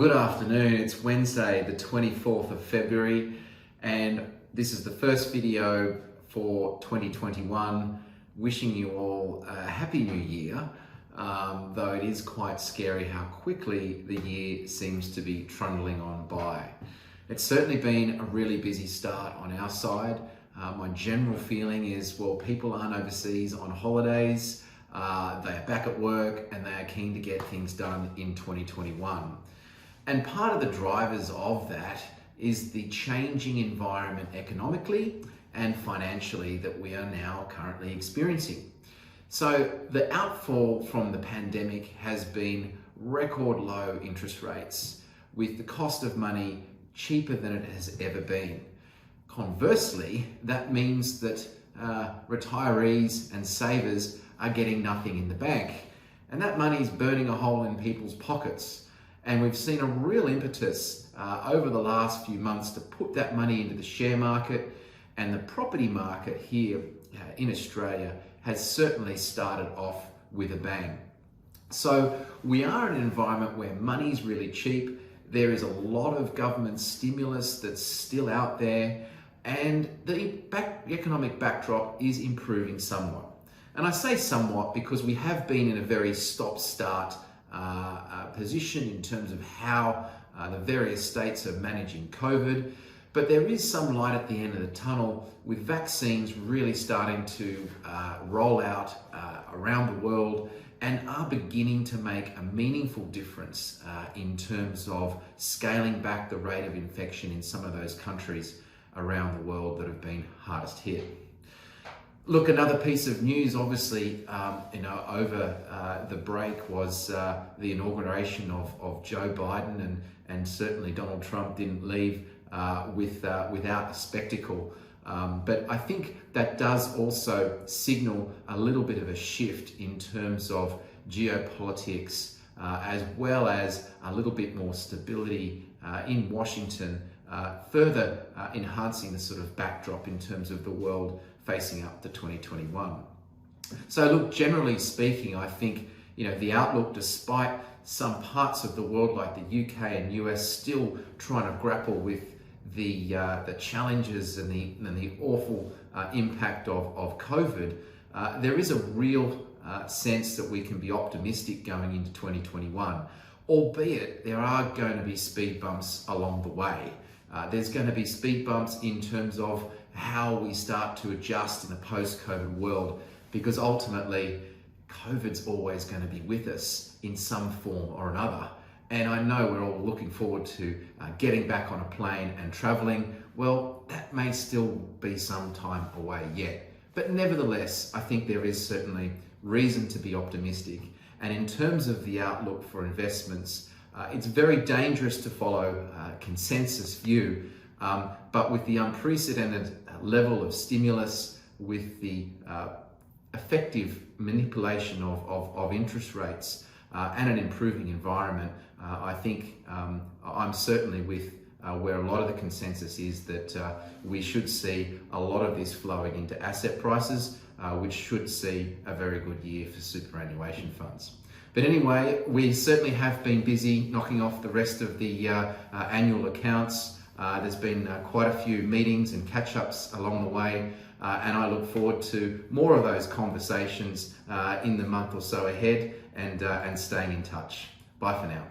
good afternoon. It's Wednesday, the 24th of February, and this is the first video for 2021. Wishing you all a happy new year, though it is quite scary how quickly the year seems to be trundling on by. It's certainly been a really busy start on our side. My general feeling is, well, people aren't overseas on holidays, they are back at work and they are keen to get things done in 2021. And part of the drivers of that is the changing environment economically and financially that we are now currently experiencing. So the outfall from the pandemic has been record low interest rates, with the cost of money cheaper than it has ever been. Conversely, that means that retirees and savers are getting nothing in the bank, and that money is burning a hole in people's pockets. And we've seen a real impetus over the last few months to put that money into the share market, and the property market here in Australia has certainly started off with a bang. So we are in an environment where money's really cheap. There is a lot of government stimulus that's still out there, and the economic backdrop is improving somewhat. And I say somewhat because we have been in a very stop-start position in terms of how the various states are managing COVID. But there is some light at the end of the tunnel, with vaccines really starting to roll out around the world and are beginning to make a meaningful difference in terms of scaling back the rate of infection in some of those countries around the world that have been hardest hit. Look, another piece of news, obviously, over the break was the inauguration of Joe Biden, and certainly Donald Trump didn't leave without a spectacle. But I think that does also signal a little bit of a shift in terms of geopolitics, as well as a little bit more stability in Washington, further enhancing the sort of backdrop in terms of the world facing up to 2021. So look, generally speaking, I think the outlook, despite some parts of the world like the UK and US still trying to grapple with the challenges and the awful impact of COVID, there is a real sense that we can be optimistic going into 2021, albeit there are going to be speed bumps along the way. There's going to be speed bumps in terms of how we start to adjust in a post-COVID world, because ultimately COVID's always going to be with us in some form or another. And I know we're all looking forward to getting back on a plane and traveling. Well, that may still be some time away yet. But nevertheless, I think there is certainly reason to be optimistic. And in terms of the outlook for investments, it's very dangerous to follow consensus view, but with the unprecedented level of stimulus, with the effective manipulation of interest rates and an improving environment, I think I'm certainly with where a lot of the consensus is that we should see a lot of this flowing into asset prices, which should see a very good year for superannuation funds. But anyway, we certainly have been busy knocking off the rest of the annual accounts. There's been quite a few meetings and catch-ups along the way, and I look forward to more of those conversations in the month or so ahead, and staying in touch. Bye for now.